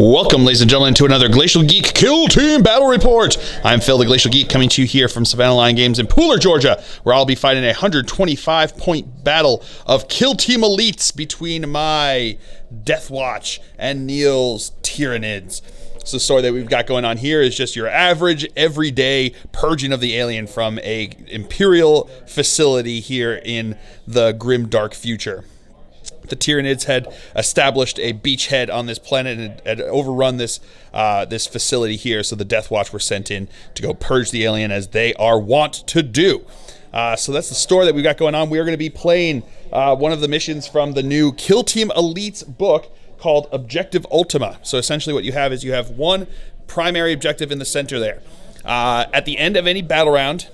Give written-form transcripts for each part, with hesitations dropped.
Welcome, ladies and gentlemen, to another Glacial Geek Kill Team Battle Report. I'm Phil, the Glacial Geek, coming to you here from Savannah Line Games in Pooler, Georgia, where I'll be fighting a 125-point battle of Kill Team Elites between my Deathwatch and Neil's Tyranids. So the story that we've got going on here is just your average, everyday purging of the alien from a Imperial facility here in the grim, dark future. The Tyranids had established a beachhead on this planet and had overrun this this facility here, so the Deathwatch were sent in to go purge the alien, as they are wont to do. So that's the story that we've got going on. We are going to be playing one of the missions from the new Kill Team Elites book called Objective Ultima. So essentially what you have is you have one primary objective in the center there. At the end of any battle round,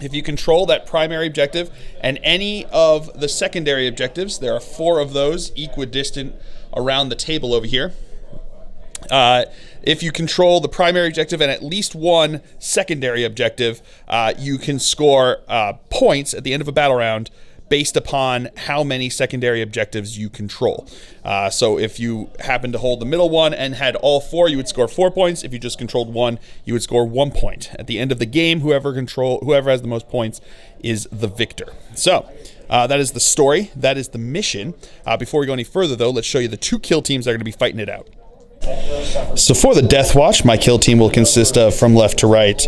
if you control that primary objective and any of the secondary objectives, there are 4 of those equidistant around the table over here. If you control the primary objective and at least one secondary objective, you can score points at the end of a battle round based upon how many secondary objectives you control. So if you happen to hold the middle one and had all 4, you would score 4 points. If you just controlled one, you would score 1 point. At the end of the game, whoever has the most points is the victor. So that is the story. That is the mission. Before we go any further, though, let's show you the 2 kill teams that are going to be fighting it out. So for the Deathwatch, my kill team will consist of, from left to right,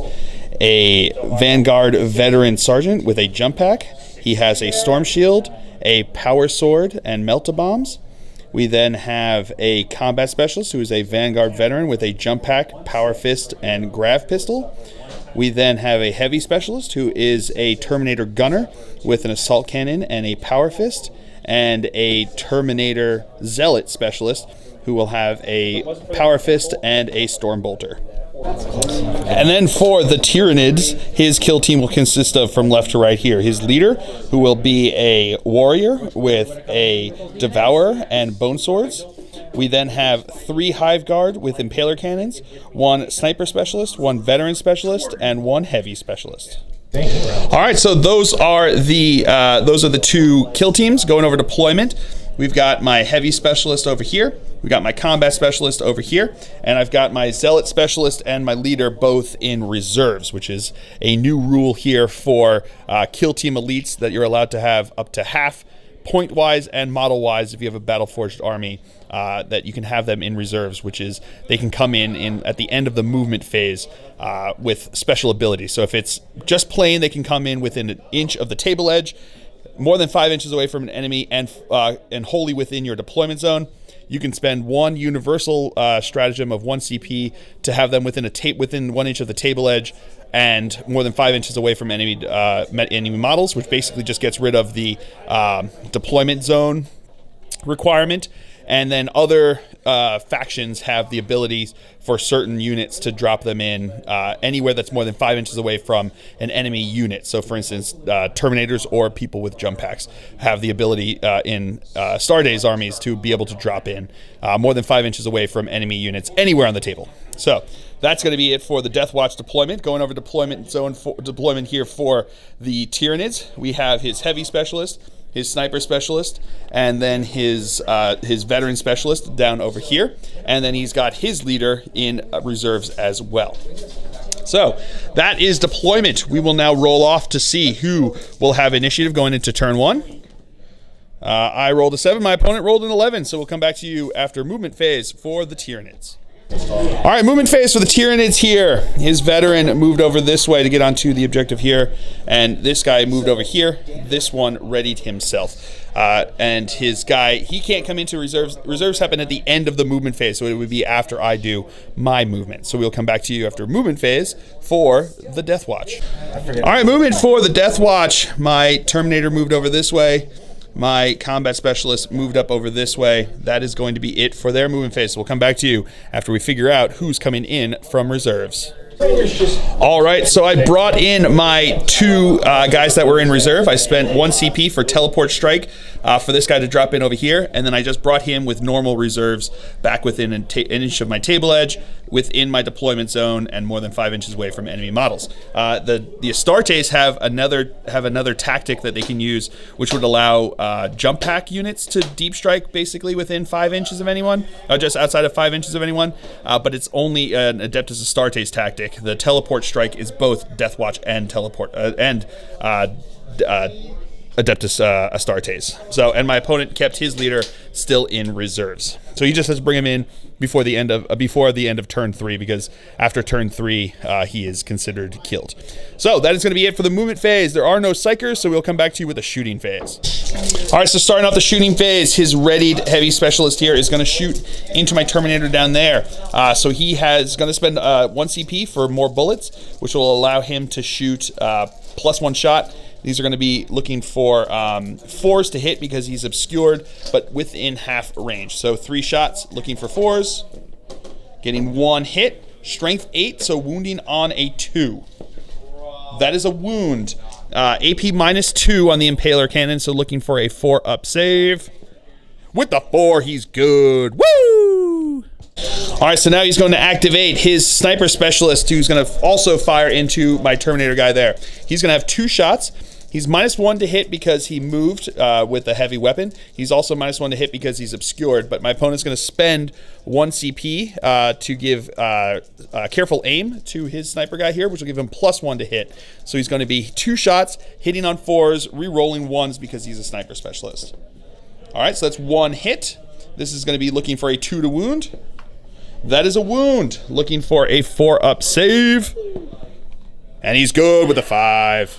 a Vanguard veteran sergeant with a jump pack. He has a storm shield, a power sword, and melt-a-bombs. We then have a combat specialist who is a Vanguard veteran with a jump pack, power fist, and grav pistol. We then have a heavy specialist who is a Terminator gunner with an assault cannon and a power fist, and a Terminator zealot specialist who will have a power fist and a storm bolter. And then for the Tyranids, his kill team will consist of, from left to right here, his leader, who will be a warrior with a Devourer and bone swords. We then have 3 Hive Guard with impaler cannons, 1 sniper specialist, 1 veteran specialist, and 1 heavy specialist. All right, so those are the 2 kill teams going over deployment. We've got my heavy specialist over here. We've got my combat specialist over here. And I've got my zealot specialist and my leader both in reserves, which is a new rule here for Kill Team Elites, that you're allowed to have up to half point-wise and model-wise if you have a battle-forged army, that you can have them in reserves, which is they can come in at the end of the movement phase with special abilities. So if it's just plain, they can come in within an inch of the table edge, more than 5 inches away from an enemy, and wholly within your deployment zone. You can spend 1 universal stratagem of 1 CP to have them within 1 inch of the table edge and more than 5 inches away from enemy models, which basically just gets rid of the deployment zone requirement. And then other factions have the abilities for certain units to drop them in anywhere that's more than 5 inches away from an enemy unit. So, for instance, Terminators or people with jump packs have the ability in Starday's armies to be able to drop in more than 5 inches away from enemy units anywhere on the table. So that's going to be it for the Deathwatch deployment. Going over deployment zone deployment here for the Tyranids, we have his heavy specialist, his sniper specialist, and then his veteran specialist down over here. And then he's got his leader in reserves as well. So that is deployment. We will now roll off to see who will have initiative going into turn 1. I rolled a 7. My opponent rolled an 11. So we'll come back to you after movement phase for the Tyranids. All right, movement phase for the Tyranids here. His veteran moved over this way to get onto the objective here, and this guy moved over here. This one readied himself. And his guy, he can't come into reserves. Reserves happen at the end of the movement phase, so it would be after I do my movement. So we'll come back to you after movement phase for the Deathwatch. All right, movement for the Deathwatch. My Terminator moved over this way. My combat specialist moved up over this way. That is going to be it for their movement phase. So we'll come back to you after we figure out who's coming in from reserves. All right, so I brought in my 2 guys that were in reserve. I spent 1 CP for teleport strike for this guy to drop in over here, and then I just brought him with normal reserves back within an inch of my table edge, within my deployment zone, and more than 5 inches away from enemy models. The Astartes have another tactic that they can use, which would allow jump pack units to deep strike basically within 5 inches of anyone, just outside of 5 inches of anyone. But it's only an Adeptus Astartes tactic. The teleport strike is both Deathwatch and teleport Adeptus Astartes. So, and my opponent kept his leader still in reserves. So he just has to bring him in before the end of turn 3, because after turn 3 he is considered killed. So that is going to be it for the movement phase. There are no psychers, so we'll come back to you with the shooting phase. All right, so starting off the shooting phase, his readied heavy specialist here is going to shoot into my Terminator down there. So he has going to spend 1 CP for more bullets, which will allow him to shoot +1 shot. These are going to be looking for 4s to hit because he's obscured, but within half range. So 3 shots, looking for 4s, getting 1 hit, strength 8, so wounding on a 2. That is a wound. AP -2 on the Impaler cannon, so looking for a 4-up save. With the 4, he's good. Woo! All right, so now he's going to activate his sniper specialist, who's going to also fire into my Terminator guy there. He's going to have 2 shots. He's -1 to hit because he moved with a heavy weapon. He's also -1 to hit because he's obscured, but my opponent's going to spend 1 CP to give careful aim to his sniper guy here, which will give him +1 to hit. So he's going to be 2 shots, hitting on 4s, re-rolling 1s because he's a sniper specialist. All right, so that's 1 hit. This is going to be looking for a 2 to wound. That is a wound, looking for a 4-up save. And he's good with a 5.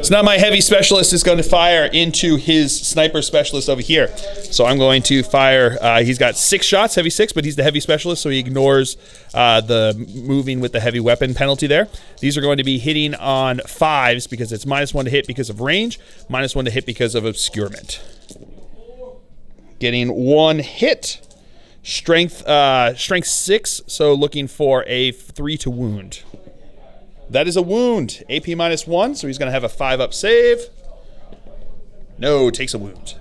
So now my heavy specialist is going to fire into his sniper specialist over here. So I'm going to fire, he's got 6 shots, heavy 6, but he's the heavy specialist, so he ignores the moving with the heavy weapon penalty there. These are going to be hitting on 5s because it's -1 to hit because of range, -1 to hit because of obscurement. Getting 1 hit. Strength 6, so looking for a 3 to wound. That is a wound. AP -1, so he's going to have a 5-up save. No, takes a wound.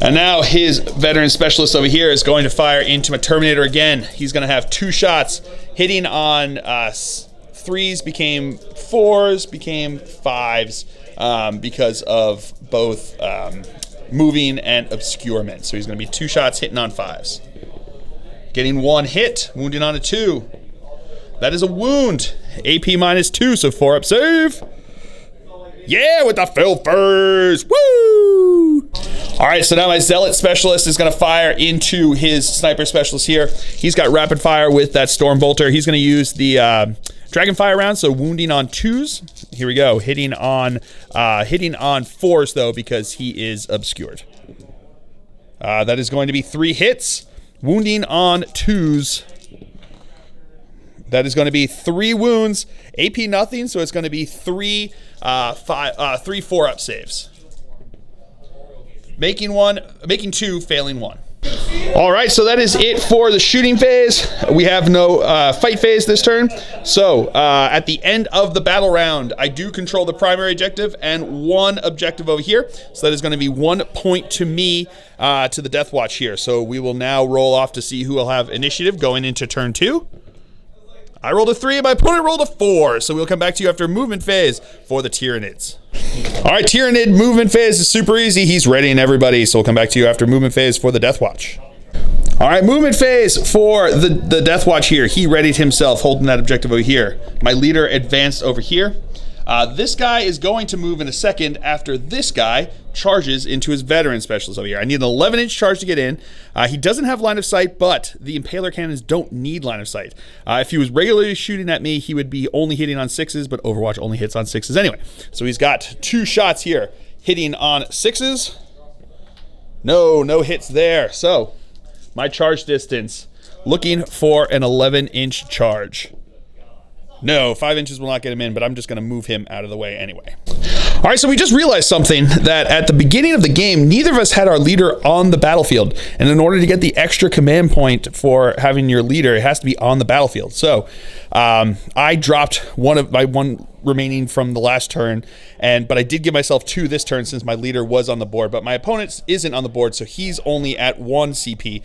And now his veteran specialist over here is going to fire into my Terminator again. He's going to have 2 shots, hitting on 3s, became 4s, became 5s because of both moving and obscurement. So he's going to be 2 shots hitting on 5s. Getting 1 hit, wounding on a 2. That is a wound. AP -2, so 4-up save. Yeah, with the filfers. Woo! All right, so now my Zealot specialist is going to fire into his sniper specialist here. He's got rapid fire with that Storm Bolter. He's going to use the Dragonfire round, so wounding on 2s. Here we go, hitting on 4s though because he is obscured. That is going to be 3 hits. Wounding on 2s. That is going to be 3 wounds. AP nothing, so it's going to be 3 4-up saves. Making 2, failing 1. All right, so that is it for the shooting phase. We have no fight phase this turn. So at the end of the battle round, I do control the primary objective and 1 objective over here. So that is going to be 1 point to me to the Deathwatch here. So we will now roll off to see who will have initiative going into turn 2. I rolled a 3 and my opponent rolled a 4. So we'll come back to you after movement phase for the Tyranids. All right, Tyranid movement phase is super easy. He's readying everybody. So we'll come back to you after movement phase for the Deathwatch. All right, movement phase for the Deathwatch here. He readied himself, holding that objective over here. My leader advanced over here. This guy is going to move in a second after this guy charges into his veteran specialist over here. I need an 11-inch charge to get in. He doesn't have line of sight, but the Impaler cannons don't need line of sight. If he was regularly shooting at me, he would be only hitting on 6s, but Overwatch only hits on 6s anyway. So he's got 2 shots here, hitting on 6s. No hits there. So my charge distance, looking for an 11-inch charge. No, 5 inches will not get him in, but I'm just going to move him out of the way anyway. All right, so we just realized something, that at the beginning of the game, neither of us had our leader on the battlefield. And in order to get the extra command point for having your leader, it has to be on the battlefield. So I dropped one remaining from the last turn, but I did give myself 2 this turn since my leader was on the board, but my opponent isn't on the board, so he's only at 1 CP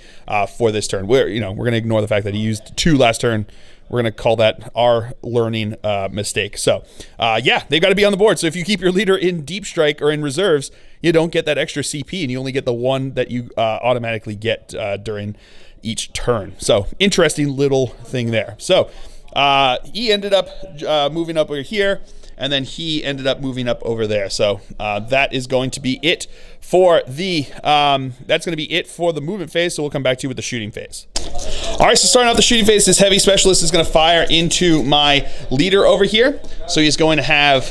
for this turn. We're going to ignore the fact that he used 2 last turn. We're going to call that our learning mistake. So, yeah, they've got to be on the board. So if you keep your leader in Deep Strike or in reserves, you don't get that extra CP, and you only get the 1 that you automatically get during each turn. So, interesting little thing there. So, he ended up moving up over here, and then he ended up moving up over there. So that is going to be it for the movement phase. So we'll come back to you with the shooting phase. All right, so starting off the shooting phase, this heavy specialist is going to fire into my leader over here. So he's going to have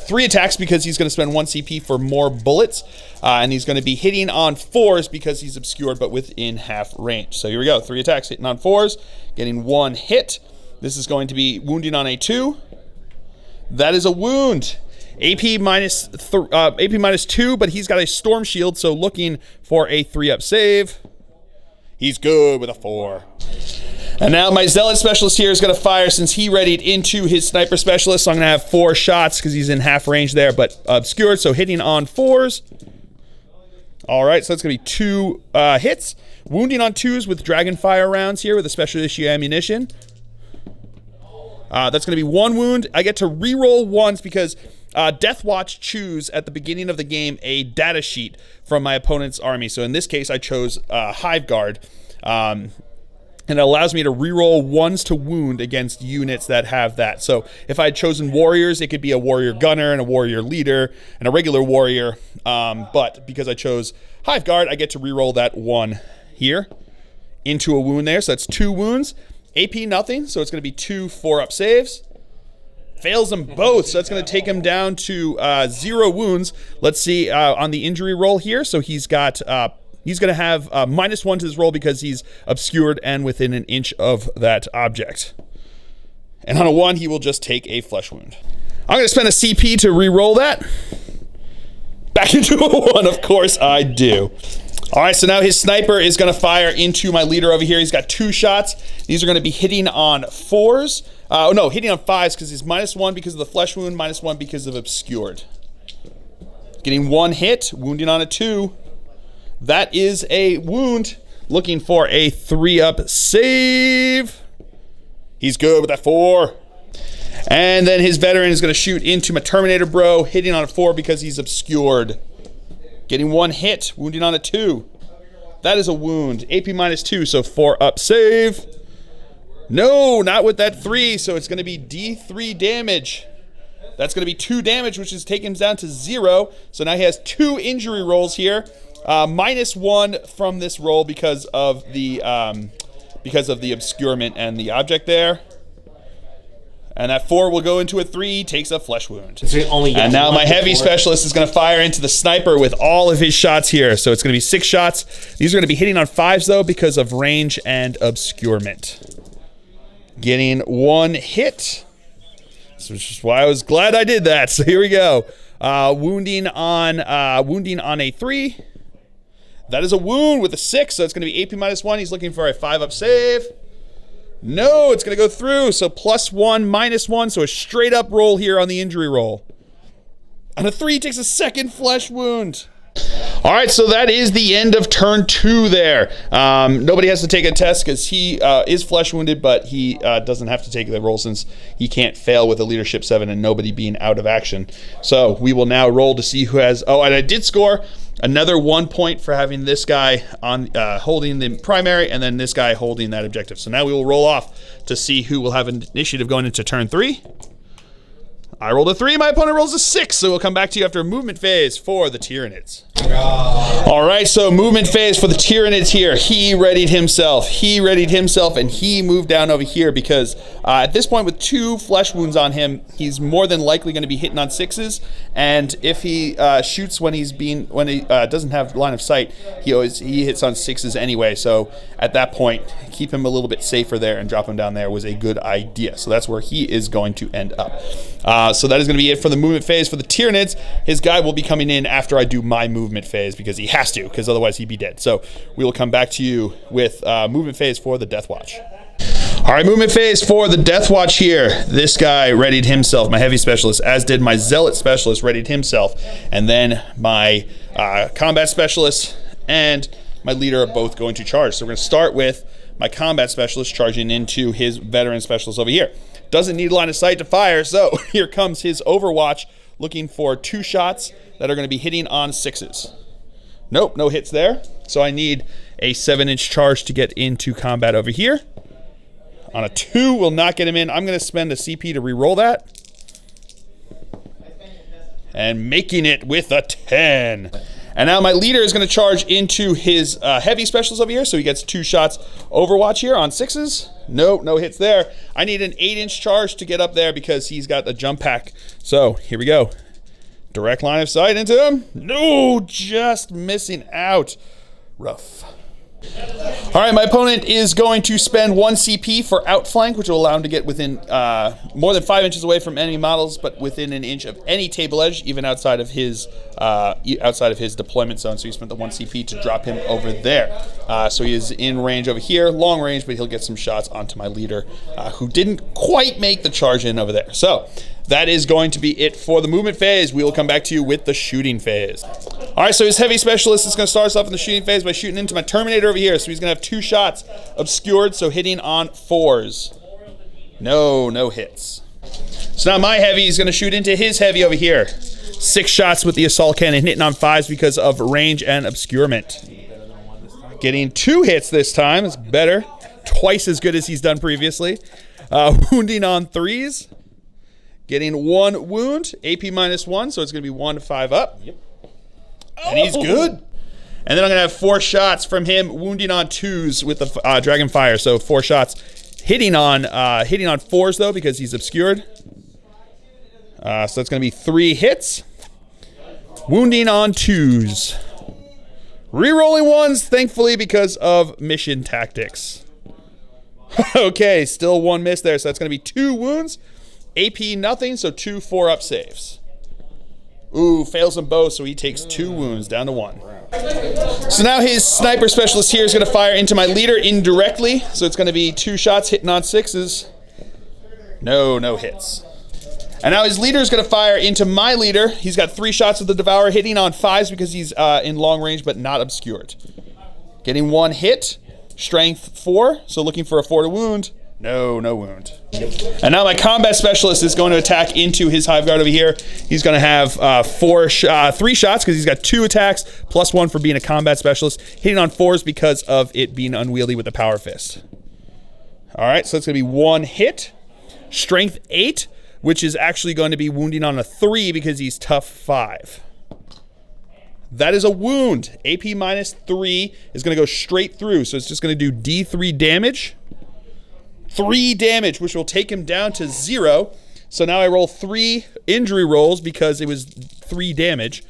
3 attacks because he's going to spend 1 CP for more bullets. And he's going to be hitting on 4s because he's obscured but within half range. So here we go, 3 attacks hitting on 4s, getting 1 hit. This is going to be wounding on a 2. That is a wound. AP minus 2, but he's got a storm shield, so looking for a 3-up save. He's good with a 4. And now my zealot specialist here is going to fire since he readied into his sniper specialist. So I'm going to have 4 shots because he's in half range there, but obscured, so hitting on 4s. All right, so that's going to be 2 hits. Wounding on 2s with dragon fire rounds here with a special issue ammunition. That's going to be 1 wound. I get to reroll once because Deathwatch choose at the beginning of the game a data sheet from my opponent's army. So in this case, I chose Hive Guard. And it allows me to reroll 1s to wound against units that have that. So if I had chosen warriors, it could be a warrior gunner and a warrior leader and a regular warrior. But because I chose Hive Guard, I get to reroll that 1 here into a wound there. So that's 2 wounds. AP nothing, so it's going to be 2 4-up saves. Fails them both, so that's going to take him down to 0 wounds. Let's see on the injury roll here. So he's got he's going to have -1 to his roll because he's obscured and within an inch of that object. And on a 1, he will just take a flesh wound. I'm going to spend a CP to re-roll that. Back into a 1, of course I do. All right, so now his sniper is going to fire into my leader over here. He's got 2 shots. These are going to be hitting on 4s. No, hitting on 5s because he's -1 because of the flesh wound, -1 because of obscured. Getting 1 hit, wounding on a 2. That is a wound. Looking for a 3-up save. He's good with that 4. And then his veteran is going to shoot into my Terminator bro, hitting on a 4 because he's obscured. Getting 1 hit, wounding on a 2. That is a wound. AP -2, so 4-up save. No, not with that 3, so it's going to be D3 damage. That's going to be 2 damage, which is taking him down to 0. So now he has 2 injury rolls here. -1 from this roll because of the obscurement and the object there. And that 4 will go into a 3, takes a flesh wound. And now my heavy specialist is going to fire into the sniper with all of his shots here. So it's going to be 6 shots. These are going to be hitting on 5s, though, because of range and obscurement. Getting 1 hit. Which is why I was glad I did that. So here we go. Wounding on a 3. That is a wound with a 6, so it's going to be AP -1. He's looking for a 5-up save. No, it's going to go through, so +1, -1, so a straight up roll here on the injury roll. On a 3, he takes a 2nd flesh wound. All right, so that is the end of turn 2 there. Nobody has to take a test because he is flesh wounded, but he doesn't have to take the roll since he can't fail with a leadership 7 and nobody being out of action. So we will now roll to see who has... Oh, and I did score another 1 point for having this guy on holding the primary and then this guy holding that objective. So now we will roll off to see who will have initiative going into turn 3. I rolled a 3, my opponent rolls a 6, so we'll come back to you after a movement phase for the Tyranids. All right, so movement phase for the Tyranids here. He readied himself, and he moved down over here because at this point with 2 flesh wounds on him, he's more than likely going to be hitting on 6s, and if he shoots when he doesn't have line of sight, he hits on 6s anyway, so at that point, keep him a little bit safer there and drop him down there was a good idea. So that's where he is going to end up. So that is going to be it for the movement phase for the Tyranids. His guy will be coming in after I do my movement phase because he has to, because otherwise he'd be dead. So we will come back to you with movement phase for the Deathwatch. All right, movement phase for the Deathwatch here. This guy readied himself, my heavy specialist, as did my zealot specialist readied himself. And then my combat specialist and my leader are both going to charge. So we're going to start with my combat specialist charging into his veteran specialist over here. Doesn't need line of sight to fire, so here comes his Overwatch looking for 2 shots that are going to be hitting on 6s. Nope, no hits there. So I need a 7-inch charge to get into combat over here. On a 2, will not get him in. I'm going to spend a CP to re-roll that. And making it with a 10. And now my leader is going to charge into his heavy specialist over here, so he gets 2 shots Overwatch here on 6s. Nope, no hits there. I need an 8-inch charge to get up there because he's got the jump pack. So here we go. Direct line of sight into him. No, just missing out. Rough. All right, my opponent is going to spend 1 CP for outflank, which will allow him to get within more than 5 inches away from enemy models, but within an inch of any table edge, even outside of his deployment zone. So he spent the 1 CP to drop him over there. So he is in range over here, long range, but he'll get some shots onto my leader, who didn't quite make the charge in over there. So that is going to be it for the movement phase. We will come back to you with the shooting phase. All right, so his heavy specialist is going to start us off in the shooting phase by shooting into my Terminator over here. So he's going to have 2 shots obscured, so hitting on 4s. No hits. So now my heavy is going to shoot into his heavy over here. 6 shots with the assault cannon, hitting on 5s because of range and obscurement. Getting 2 hits this time is better. Twice as good as he's done previously. Wounding on 3s. Getting 1 wound, AP -1, so it's going to be 1 to 5 up. Yep. And he's good. And then I'm going to have 4 shots from him, wounding on 2s with the Dragon Fire. So 4 shots, hitting on 4s though because he's obscured. So that's going to be 3 hits. Wounding on 2s. Rerolling 1s, thankfully, because of mission tactics. Okay, still 1 miss there, so that's going to be 2 wounds. AP nothing, so 2 4-up saves. Ooh, fails them both, so he takes 2 wounds, down to 1. So now his sniper specialist here is going to fire into my leader indirectly, so it's going to be 2 shots hitting on 6s. No hits. And now his leader is going to fire into my leader. He's got 3 shots of the Devourer, hitting on 5s because he's in long range but not obscured. Getting 1 hit, strength 4, so looking for a 4 to wound. No wound. And now my combat specialist is going to attack into his Hive Guard over here. He's going to have 3 shots because he's got 2 attacks, plus 1 for being a combat specialist, hitting on 4s because of it being unwieldy with the Power Fist. All right, so it's going to be 1 hit, strength 8, which is actually going to be wounding on a 3 because he's tough 5. That is a wound. AP -3 is going to go straight through, so it's just going to do D3 damage. 3 damage, which will take him down to 0. So now I roll 3 injury rolls because it was 3 damage.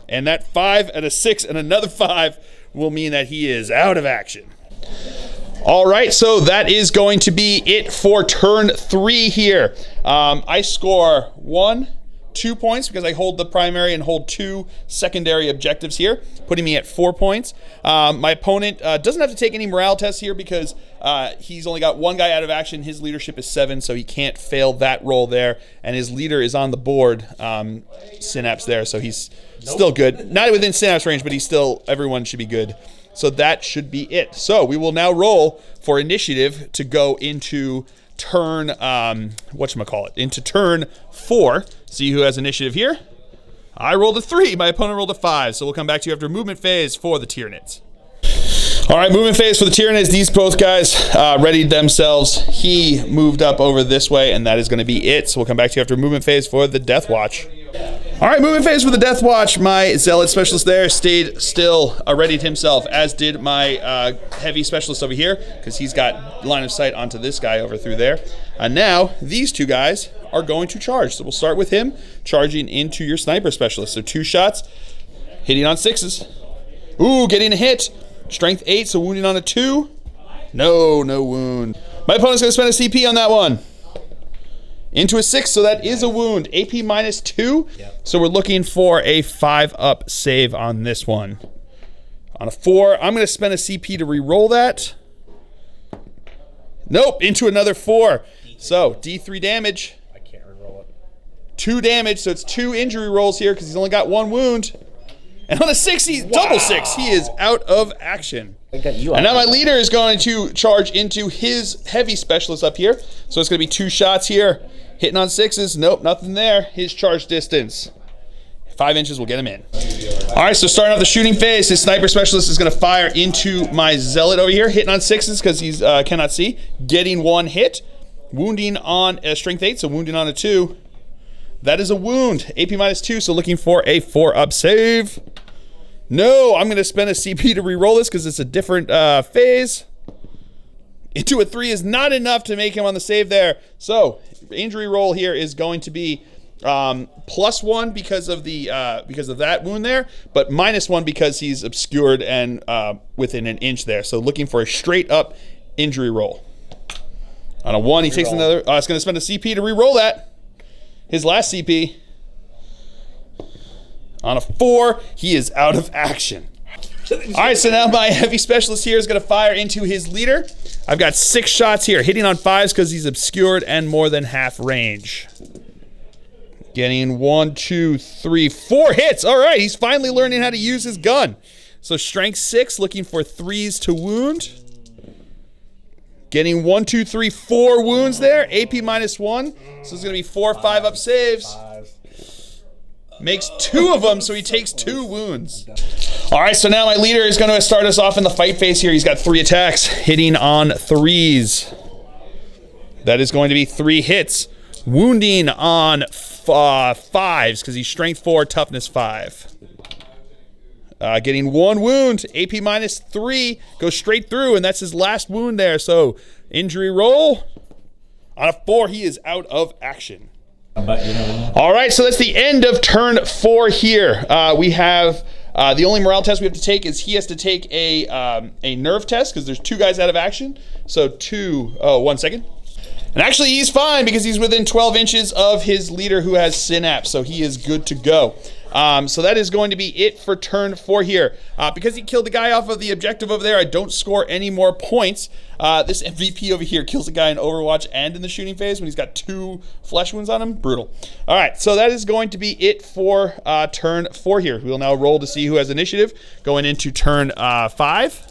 And that 5 and a 6 and another 5 will mean that he is out of action. All right, so that is going to be it for turn 3 here. I score 1, 2 points because I hold the primary and hold 2 secondary objectives here, putting me at 4 points. My opponent doesn't have to take any morale tests here because he's only got 1 guy out of action. His leadership is 7, so he can't fail that roll there. And his leader is on the board, Synapse there, so he's still good. Not within Synapse range, but he's still, everyone should be good. So that should be it. So we will now roll for initiative to go into turn, into turn 4. See who has initiative here. I rolled a 3. My opponent rolled a 5. So we'll come back to you after movement phase for the Tyranids. All right, movement phase for the Tyranids. These both guys readied themselves. He moved up over this way, and that is going to be it. So we'll come back to you after movement phase for the Deathwatch. All right, movement phase for the Deathwatch. My zealot specialist there stayed still, readied himself, as did my heavy specialist over here, because he's got line of sight onto this guy over through there. And now these 2 guys are going to charge. So we'll start with him charging into your sniper specialist. So 2 shots, hitting on 6s. Ooh, getting a hit. Strength 8, so wounding on a 2. No wound. My opponent's going to spend a CP on that one. Into a 6, so that is a wound. AP -2, so we're looking for a 5-up save on this one. On a 4, I'm going to spend a CP to re-roll that. Nope, into another 4. So, D3 damage. I can't reroll it. 2 damage, so it's 2 injury rolls here because he's only got 1 wound. And on a 6, he's double 6. He is out of action. I got you. And now my leader is going to charge into his heavy specialist up here. So it's going to be 2 shots here. Hitting on 6s. Nope, nothing there. His charge distance. 5 inches will get him in. All right, so starting off the shooting phase, his sniper specialist is going to fire into my zealot over here. Hitting on 6s because he cannot see. Getting 1 hit. Wounding on a strength 8, so wounding on a 2. That is a wound. AP -2, so looking for a 4-up save. No, I'm going to spend a CP to re-roll this because it's a different phase. Into a 3 is not enough to make him on the save there. So, injury roll here is going to be +1 because of that wound there, but -1 because he's obscured and within an inch there. So, looking for a straight up injury roll. On a 1, he takes another. It's going to spend a CP to re-roll that. His last CP. On a 4, he is out of action. All right, so now my heavy specialist here is going to fire into his leader. I've got 6 shots here, hitting on 5s because he's obscured and more than half range. Getting 1, 2, 3, 4 hits. All right, he's finally learning how to use his gun. So strength 6, looking for 3s to wound. Getting 1, 2, 3, 4 wounds there. AP -1. So it's going to be 4 5-up saves. Makes 2 of them, so he takes 2 wounds. All right, so now my leader is going to start us off in the fight phase here. He's got 3 attacks, hitting on 3s. That is going to be 3 hits. Wounding on 5s, because he's strength 4, toughness 5. Getting 1 wound, AP -3, goes straight through, and that's his last wound there. So, injury roll. On a 4, he is out of action. All right, so that's the end of turn 4 here. We have the only morale test we have to take is he has to take a nerve test because there's 2 guys out of action. So 1 second. And actually he's fine because he's within 12 inches of his leader who has synapse, so he is good to go. So that is going to be it for turn 4 here. Because he killed the guy off of the objective over there, I don't score any more points. This MVP over here kills a guy in Overwatch and in the shooting phase when he's got 2 flesh wounds on him. Brutal. All right, so that is going to be it for turn 4 here. We'll now roll to see who has initiative going into turn 5.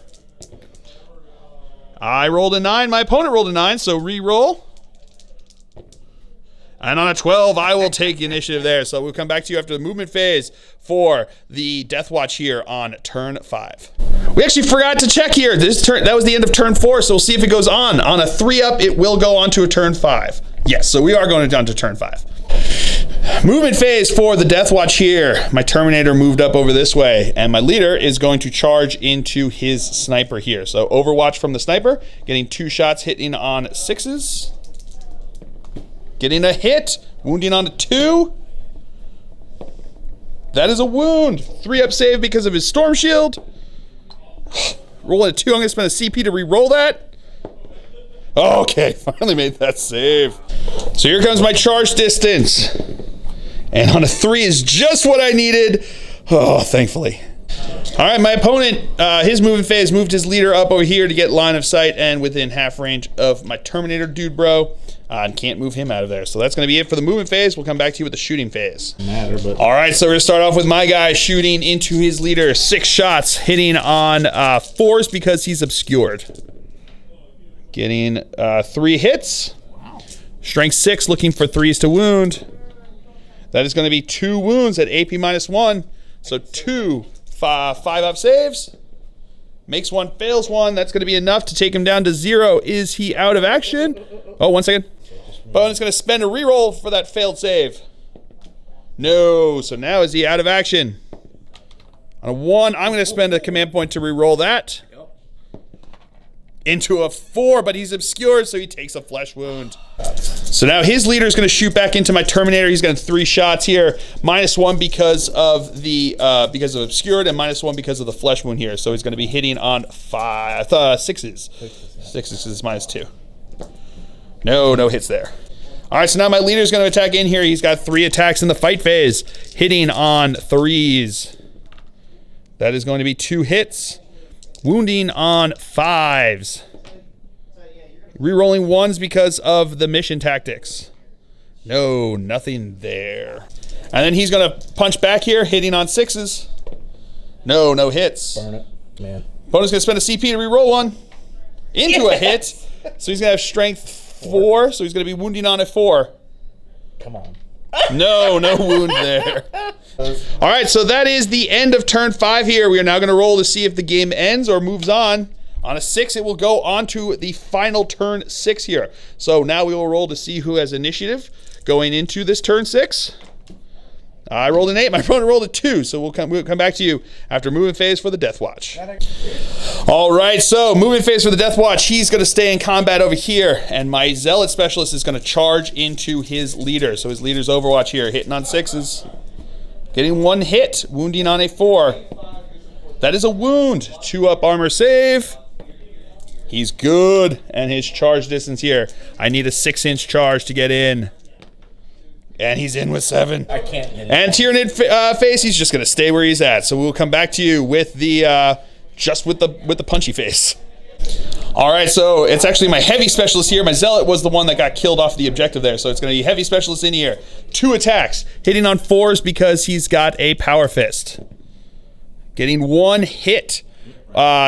I rolled a 9. My opponent rolled a 9, so re-roll. And on a 12, I will take initiative there. So we'll come back to you after the movement phase for the Deathwatch here on turn 5. We actually forgot to check here. That was the end of turn 4, so we'll see if it goes on. On a 3-up, it will go on to a turn 5. Yes, so we are going down to turn 5. Movement phase for the Deathwatch here. My Terminator moved up over this way, and my leader is going to charge into his sniper here. So Overwatch from the sniper, getting 2 shots hitting on 6s. Getting a hit, wounding on a 2. That is a wound. 3-up save because of his storm shield. Rolling a 2, I'm gonna spend a CP to re-roll that. Okay, finally made that save. So here comes my charge distance. And on a 3 is just what I needed. Oh, thankfully. All right, my opponent, his movement phase moved his leader up over here to get line of sight and within half range of my Terminator dude, bro. And can't move him out of there. So that's going to be it for the movement phase. We'll come back to you with the shooting phase. All right, so we're going to start off with my guy shooting into his leader. 6 shots, hitting on 4s because he's obscured. Getting 3 hits. Strength 6, looking for 3s to wound. That is going to be 2 wounds at AP -1. So 2 5-up saves. Makes 1, fails 1. That's going to be enough to take him down to 0. Is he out of action? Oh, 1 second. Opponent's going to spend a reroll for that failed save. No. So now is he out of action? On a 1, I'm going to spend a command point to reroll that. Into a 4, but he's obscured, so he takes a flesh wound. So now his leader is going to shoot back into my Terminator. He's got 3 shots here. -1 because of the obscured, and -1 because of the flesh wound here. So he's going to be hitting on 6s. 6s is -2. No hits there. All right, so now my leader is going to attack in here. He's got 3 attacks in the fight phase, hitting on 3s. That is going to be 2 hits. Wounding on 5s. Rerolling 1s because of the mission tactics. No, nothing there. And then he's going to punch back here, hitting on 6s. No, no hits. Burn it, man. Opponent's going to spend a CP to reroll 1 into a hit. So he's going to have strength 4, so he's going to be wounding on a 4. Come on. No, no wound there. All right, so that is the end of turn 5 here. We are now going to roll to see if the game ends or moves on. On a 6, it will go on to the final turn 6 here. So now we will roll to see who has initiative going into this turn 6. I rolled an 8. My opponent rolled a 2. So we'll come back to you after moving phase for the Deathwatch. All right, so moving phase for the Deathwatch. He's going to stay in combat over here, and my Zealot Specialist is going to charge into his leader. So his leader's Overwatch here, hitting on 6s. Getting 1 hit, wounding on a 4. That is a wound. 2-up armor save. He's good, and his charge distance here. I need a 6-inch charge to get in. And he's in with 7. I can't get in. And Tyranid face, he's just going to stay where he's at. So we'll come back to you with the just with the punchy face. All right, so it's actually my heavy specialist here. My Zealot was the one that got killed off the objective there. So it's going to be heavy specialist in here. 2 attacks, hitting on 4s because he's got a power fist. Getting 1 hit.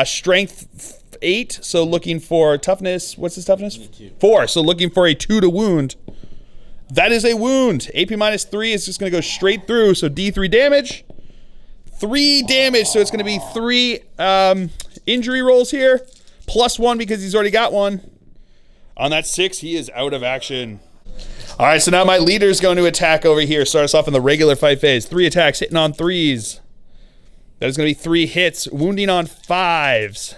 Strength 8, so looking for toughness. What's his toughness? 4, so looking for a 2 to wound. That is a wound. AP minus 3 is just going to go straight through, so D3 damage. 3 damage, so it's going to be 3 injury rolls here. Plus 1 because he's already got 1. On that 6, he is out of action. All right, so now my leader's going to attack over here. Start us off in the regular fight phase. 3 attacks, hitting on 3s. That is going to be 3 hits, wounding on 5s.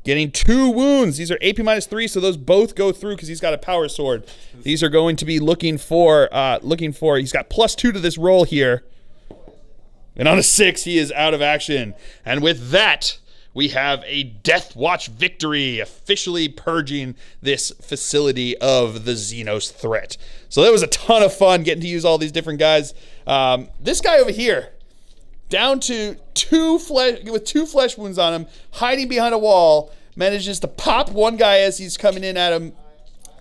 Getting 2 wounds. These are AP minus 3, so those both go through because he's got a power sword. These are going to be looking for, he's got plus 2 to this roll here. And on a 6, he is out of action. And with that, we have a Deathwatch victory, officially purging this facility of the Xenos threat. So that was a ton of fun getting to use all these different guys. This guy over here, down to 2 flesh wounds on him, hiding behind a wall, manages to pop one guy as he's coming in at him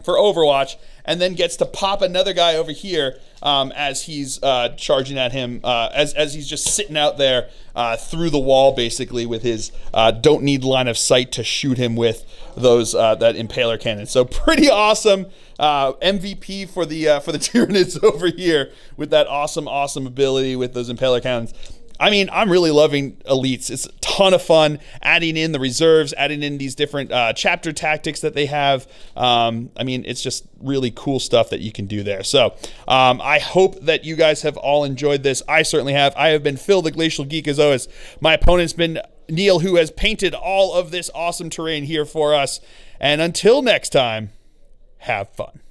for Overwatch, and then gets to pop another guy over here as he's charging at him, as he's just sitting out there through the wall, basically, with his don't need line of sight to shoot him with those that impaler cannon. So pretty awesome. MVP for the Tyranids over here with that awesome ability with those impaler cannons. I mean, I'm really loving Elites. It's a ton of fun adding in the reserves, adding in these different chapter tactics that they have. I mean, it's just really cool stuff that you can do there. So I hope that you guys have all enjoyed this. I certainly have. I have been Phil, the Glacial Geek, as always. My opponent's been Neil, who has painted all of this awesome terrain here for us. And until next time, have fun.